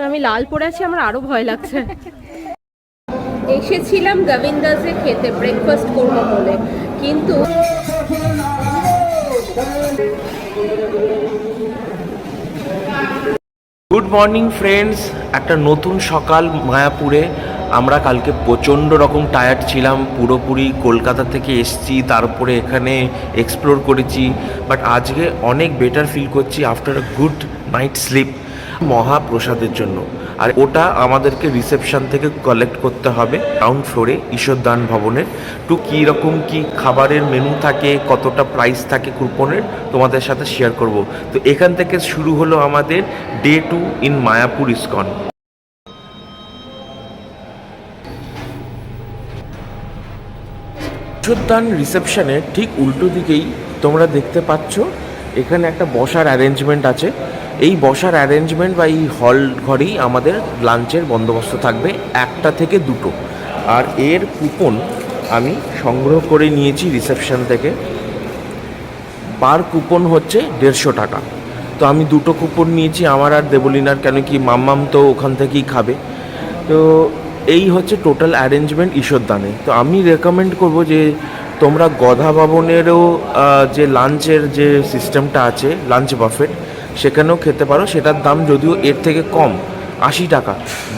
আমি লাল পরে আছি, আমার আরো ভয় লাগছে। এসেছিলাম গোবিন্দাসে খেতে, ব্রেকফাস্ট করবো বলে, কিন্তু গুড মর্নিং ফ্রেন্ডস, একটা নতুন সকাল মায়াপুরে। আমরা কালকে প্রচণ্ড রকম টায়ার্ড ছিলাম, পুরোপুরি কলকাতা থেকে এসছি, তারপরে এখানে এক্সপ্লোর করেছি, বাট আজকে অনেক বেটার ফিল করছি after a good night sleep. মহাপ্রসাদের জন্য, আর ওটা আমাদেরকে রিসেপশন থেকে কালেক্ট করতে হবে গ্রাউন্ড ফ্লোরে ঈশ্বরদান ভবনের। তো কীরকম কী খাবারের মেনু থাকে, কতটা প্রাইস থাকে কুপনের, তোমাদের সাথে শেয়ার করব। তো এখান থেকে শুরু হলো আমাদের ডে 2 ইন মায়াপুর ইস্কন। ঈশ্বরদান রিসেপশনের ঠিক উল্টো দিকেই তোমরা দেখতে পাচ্ছ এখানে একটা বসার অ্যারেঞ্জমেন্ট আছে। এই বসার অ্যারেঞ্জমেন্ট বা এই হল ঘরেই আমাদের লাঞ্চের বন্দোবস্ত থাকবে 1টা থেকে 2টো। আর এর কুপন আমি সংগ্রহ করে নিয়েছি রিসেপশন থেকে। পার কুপন হচ্ছে 150 টাকা। তো আমি 2টো কুপন নিয়েছি, আমার আর দেবলিনার, কেন কি মাম্মাম তো ওখান থেকেই খাবে। তো এই হচ্ছে টোটাল অ্যারেঞ্জমেন্ট ঈশ্বরদানে। তো আমি রেকমেন্ড করব যে তোমরা গধা ভবনেরও যে লাঞ্চের যে সিস্টেমটা আছে, লাঞ্চ বাফেট, সেখানেও খেতে পারো। সেটার দাম যদিও এর থেকে কম, 80 টাকা,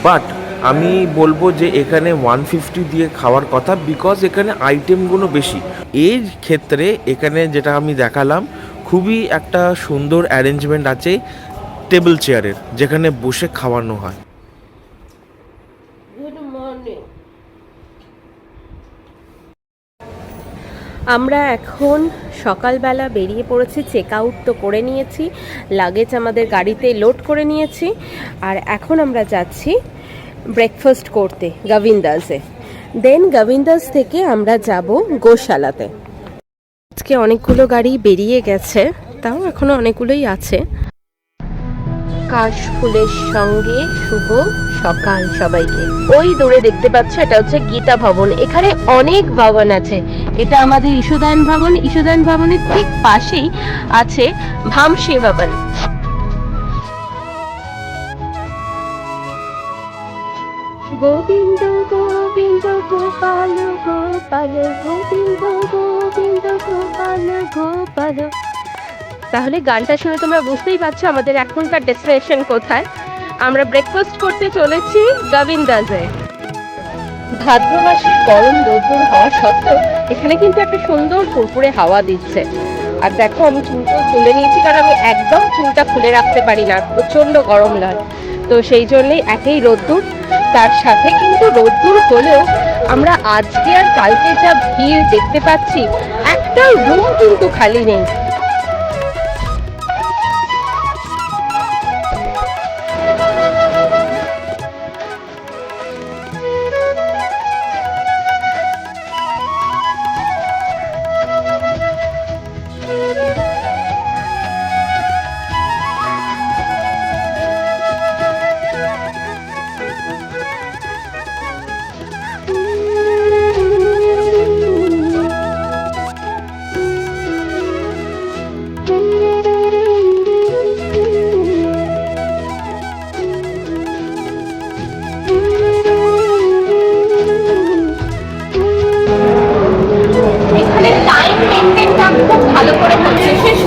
বাট আমি বলবো যে এখানে 150 দিয়ে খাওয়ার কথা, বিকজ এখানে আইটেমগুলো বেশি। এর ক্ষেত্রে এখানে যেটা আমি দেখালাম, খুবই একটা সুন্দর অ্যারেঞ্জমেন্ট আছে টেবিল চেয়ারের, যেখানে বসে খাওয়ানো হয়। Good morning. আমরা এখন সকালবেলা বেরিয়ে পড়েছি, চেক আউট তো করে নিয়েছি, লাগেজ আমাদের গাড়িতে লোড করে নিয়েছি, আর এখন আমরা যাচ্ছি ব্রেকফাস্ট করতে গোবিন্দাসে। দেন গোবিন্দাস থেকে আমরা যাব গোশালাতে। আজকে অনেকগুলো গাড়ি বেরিয়ে গেছে, তাও এখনো অনেকগুলোই আছে। কাশফুলের সঙ্গে শুভ সকাল সবাইকে। ওই দূরে দেখতে পাচ্ছ, এটা হচ্ছে গীতা ভবন। এখানে অনেক ভবন আছে। এটা আমাদের ঈশ্বরদান ভবন। ঈশ্বরদান ভবনের ঠিক পাশেই আছে ভামশী ভবন। গোবিন্দ গোবিন্দ গোপাল গোপাল, গোবিন্দ গোবিন্দ গোপাল গোপাল। তাহলে গানটা শুনে তোমরা বুঝতেই পারছো আমাদের এখনকার ডেস্টিনেশন কোথায়। আমরা ব্রেকফাস্ট করতে চলেছি গোবিন্দাসে। ভাদ্র মাসের গরম রোদ্দুর হওয়া সত্ত্বেও এখানে কিন্তু একটা সুন্দর ফুরফুরে হাওয়া দিচ্ছে। আর দেখো, আমি চুলটা তুলে নিয়েছি, কারণ আমি একদম চুলটা খুলে রাখতে পারি না, প্রচন্ড গরম লাগে। তো সেই জন্যই একেই রোদ্দুর, তার সাথে কিন্তু রোদ্দুর হলেও আমরা আজকে আর কালকে যা ভিড় দেখতে পাচ্ছি, একটা রুম কিন্তু খালি নেই।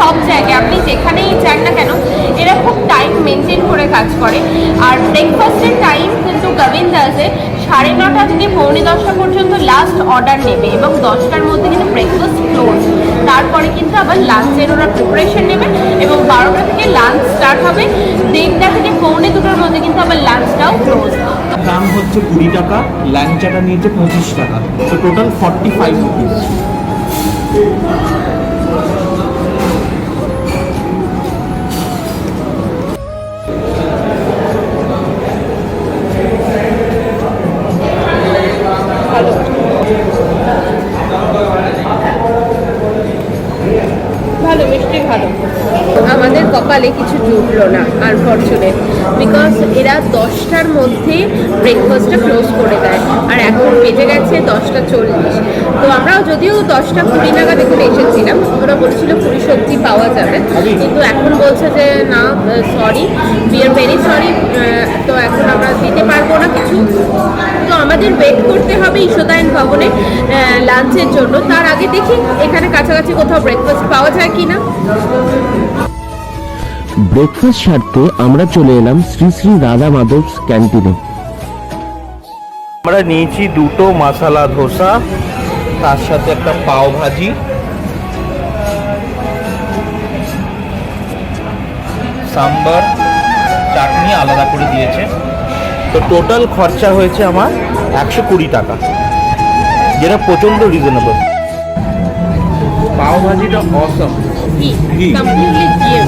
সব জায়গায় আপনি যেখানেই যান না কেন, এরা খুব টাইম মেনটেন করে কাজ করে। আর ব্রেকফাস্টের টাইম কিন্তু গোবিন্দাসে 9:30 থেকে 9:45 পর্যন্ত লাস্ট অর্ডার নেবে, এবং 10টার মধ্যে কিন্তু ব্রেকফাস্ট ক্লোজ। তারপরে কিন্তু আবার লাঞ্চের ওরা প্রিপারেশন নেবে, এবং 12টা থেকে লাঞ্চ স্টার্ট হবে। 1:30 থেকে 1:45-2টার মধ্যে কিন্তু আবার লাঞ্চটাও ক্লোজ। দাম হচ্ছে 20 টাকা, ল্যাংচাটা নিয়েছে 25 টাকা, তো টোটাল 45 রুপিস। ভালো মিষ্টি খুবই ভালো। আমাদের কপালে কিছু জুটলো না আনফরচুনেট, বিকজ এরা 10টার মধ্যে ব্রেকফাস্টটা ক্লোজ করে দেয়, আর এখন বেজে গেছে 10:40। তো আমরাও যদিও 10:20 নাগাদ এখানে এসেছিলাম, ওরা বলছিল পুরি সবজি পাওয়া যাবে, কিন্তু এখন বলছে যে না, sorry, we are very sorry, তো এখন আমরা দিতে পারবো না কিছু। তো আমাদের ওয়েট করতে হবে ঈশতায়ন ভবনে লাঞ্চের জন্য। তার আগে দেখি এখানে কাছাকাছি কোথাও ব্রেকফাস্ট পাওয়া যায় কিনা। ব্রেকফাস্ট সারতে আমরা চলে এলাম শ্রী শ্রী রাধা মাধবস ক্যান্টিনে। আমরা নিয়েছি 2টো মশলা ধোসা, তার সাথে একটা পাও ভাজি, সাম্বার, চাটনি আলাদা করে দিয়েছে। তো টোটাল খরচা হয়েছে আমার 120 টাকা, যেটা প্রচণ্ড রিজনেবল। পাও ভাজিটা অসম, ঘি কমপ্লিটলি ঘিয়ের,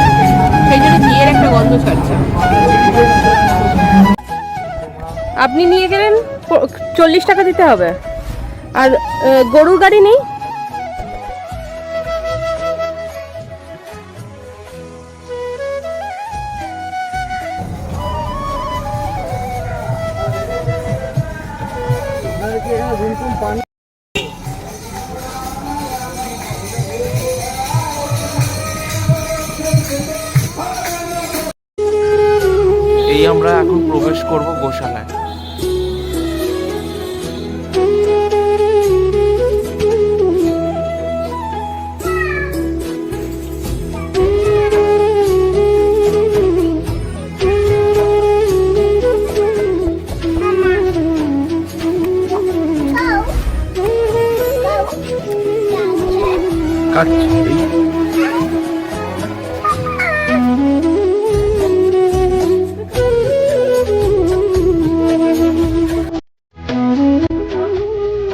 সেই জন্য ঘিয়ের একটা গন্ধ ছাড়ছে। আপনি নিয়ে গেলেন 40 টাকা দিতে হবে, আর গরুর গাড়ি নেই। এই আমরা এখন প্রবেশ করব গোশালায়।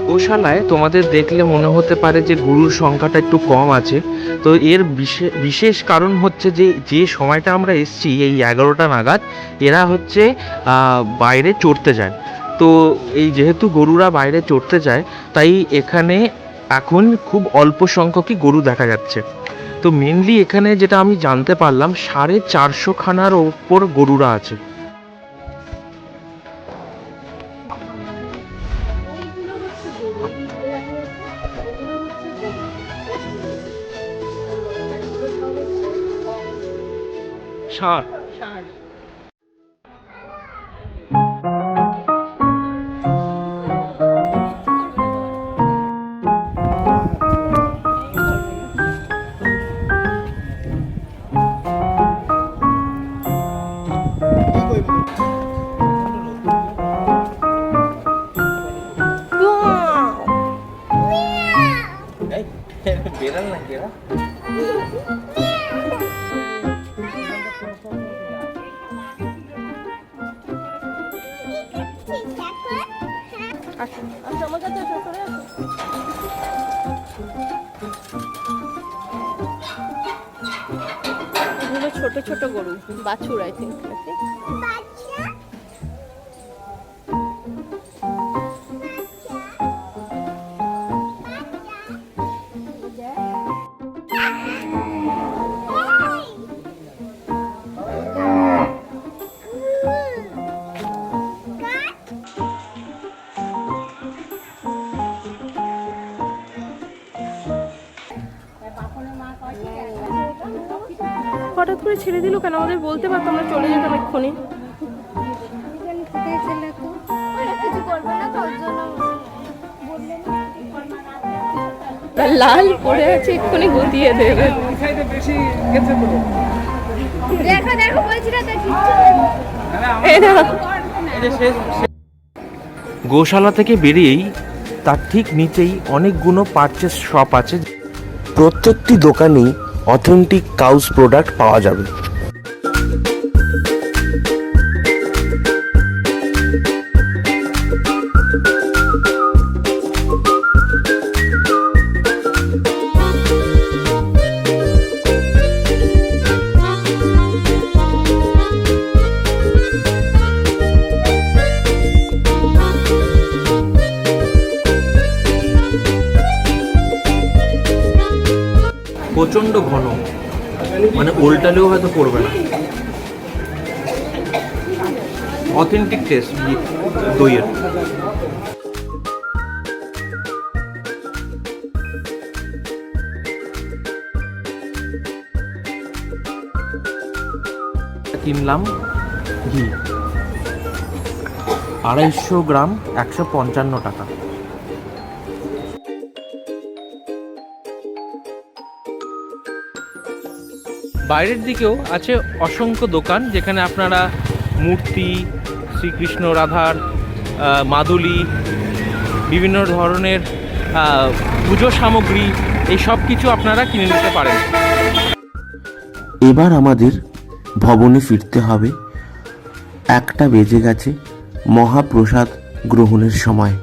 গোশালায় তোমাদের দেখলে মনে হতে পারে যে গরুর সংখ্যাটা একটু কম আছে, তো এর বিশেষ কারণ হচ্ছে যে যে সময়টা আমরা এসছি এই 11টা নাগাদ, এরা হচ্ছে বাইরে চড়তে যায়। তো এই যেহেতু গরুরা বাইরে চড়তে যায়, তাই এখানে এখন খুব অল্প সংখ্যকই গরু দেখা যাচ্ছে। তো মেনলি এখানে যেটা আমি জানতে পারলাম 450 খানার ওপর গরুরা আছে। ষাঁড়। বেড়াল নাকি এরা? ছোট ছোট গরু, বাছুর আই থিঙ্ক। হঠাৎ করে ছেড়ে দিল কেন? আমাদের বলতে পারতো, আমরা চলে যেতাম এক্ষুনি। লাল পড়ে আছে, এক্ষুনি গুটিয়ে দেবে। গোশালা থেকে বেরিয়েই তার ঠিক নিচেই অনেকগুলো পারচেস শপ আছে। প্রত্যেকটি দোকানেই অথেন্টিক কাউস প্রোডাক্ট পাওয়া যাবে। প্রচণ্ড ঘন, মানে উল্টালেও হয়তো পড়বে না। অথেন্টিক টেস্ট দইয়ের। কিনলাম ঘি 250 গ্রাম 155 টাকা। বাইরের দিকেও আছে অসংখ্য দোকান, যেখানে আপনারা মূর্তি, শ্রীকৃষ্ণ রাধার, মাদুলি, বিভিন্ন ধরনের পুজো সামগ্রী, এই সব কিছু আপনারা কিনে নিতে পারেন। এবার আমাদের ভবনে ফিরতে হবে। 1টা বেজে গেছে, মহাপ্রসাদ গ্রহণের সময়।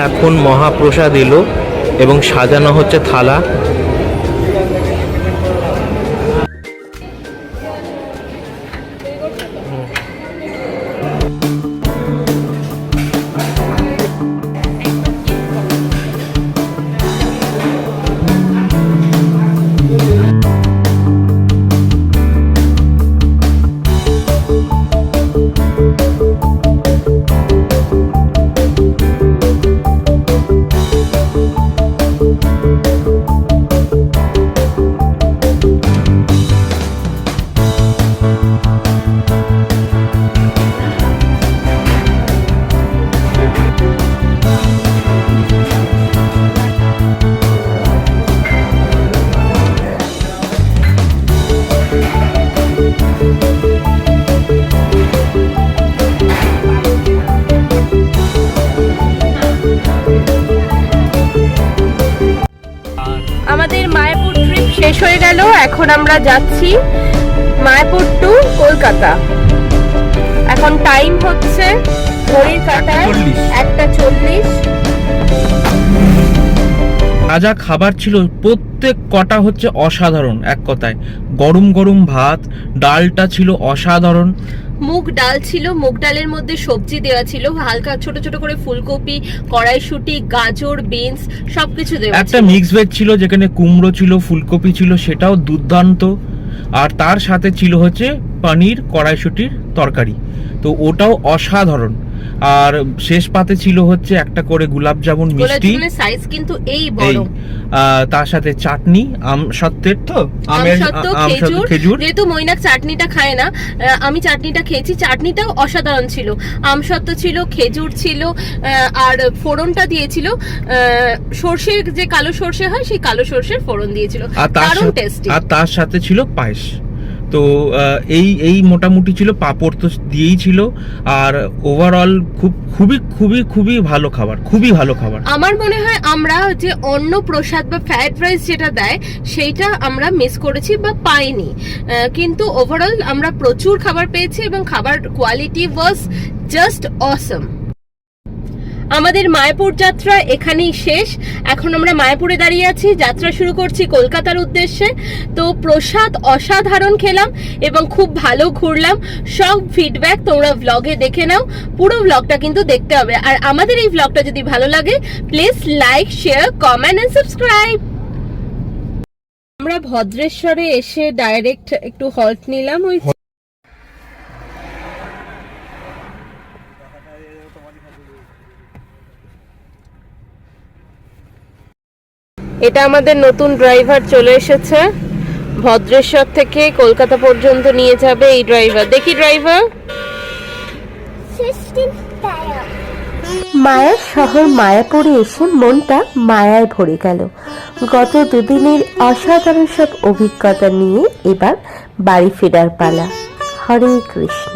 এখন মহাপ্রসাদ এলো এবং সাজানো হচ্ছে থালা। আমাদের মায়াপুর ট্রিপ শেষ হয়ে গেল। এখন আমরা যাচ্ছি মায়াপুর টু কলকাতা। এখন টাইম হচ্ছে ঘড়ির কাঁটায় 1:40। যা খাবার ছিল প্রত্যেক কটা হচ্ছে অসাধারণ। এক কথায় গরম গরম ভাত, ডালটা ছিল অসাধারণ। মুগ ডাল ছিল, মুগ ডালের মধ্যে সবজি দেওয়া ছিল, হালকা ছোট ছোট করে ফুলকপি, কড়াইশুঁটি, গাজর, বিনস সবকিছু দেওয়া ছিল। একটা মিক্স ভেজ ছিল, যেখানে কুমড়ো ছিল, ফুলকপি ছিল, সেটাও দুর্দান্ত। আর তার সাথে ছিল হচ্ছে পনির কড়াইশুঁটির তরকারি, তো ওটাও অসাধারণ। আর শেষ পাতে ছিল হচ্ছে একটা করে গোলাপ জামুন মিষ্টি, সাইজ কিন্তু এই বড়। তার সাথে চাটনি, আম সত্ত্বের তো আমের খেজুর। যেহেতু মৈনাক চাটনিটা খায় না, আমি চাটনিটা খেয়েছি, চাটনিটাও অসাধারণ ছিল। আমসত্ত্ব ছিল, খেজুর ছিল, আর ফোড়নটা দিয়েছিল সর্ষের, যে কালো সর্ষে হয় সেই কালো সর্ষের ফোড়ন দিয়েছিল, দারুণ টেস্টি। আর তার সাথে ছিল পায়েস। তো এই মোটামুটি ছিল, পাঁপড় তো দিয়েই ছিল। আর ওভারঅল খুবই খুবই খুবই ভালো খাবার, খুবই ভালো খাবার। আমার মনে হয় আমরা যে অন্ন প্রসাদ বা ফ্রাইড রাইস যেটা দেয় সেইটা আমরা মিস করেছি বা পাইনি, কিন্তু ওভারঅল আমরা প্রচুর খাবার পেয়েছি এবং খাবার কোয়ালিটি ওয়াজ জাস্ট অসম। আমাদের মায়াপুর যাত্রা এখানেই শেষ। এখন আমরা মায়াপুরে দাঁড়িয়ে আছি, যাত্রা শুরু করছি কলকাতার উদ্দেশ্যে। তো প্রসাদ অসাধারণ খেলাম এবং খুব ভালো ঘুরলাম। সব ফিডব্যাক তোমরা ব্লগে দেখে নাও, পুরো ব্লগটা কিন্তু দেখতে হবে। আর আমাদের এই ব্লগটা যদি ভালো লাগে, please like, share, comment and subscribe. আমরা ভদ্রেশ্বরে এসে ডাইরেক্ট একটু হল্ট নিলাম। ওই এটা আমাদের নতুন ড্রাইভার চলে এসেছে, ভদ্রেশ্বর থেকে কলকাতা পর্যন্ত নিয়ে যাবে এই ড্রাইভার। দেখি ড্রাইভার। মায়ার শহর মায়াপুরে এসে মনটা মায়ায় ভরে গেল। গত দুদিনের অসাধারণ সব অভিজ্ঞতা নিয়ে এবার বাড়ি ফেরার পালা। হরে কৃষ্ণ।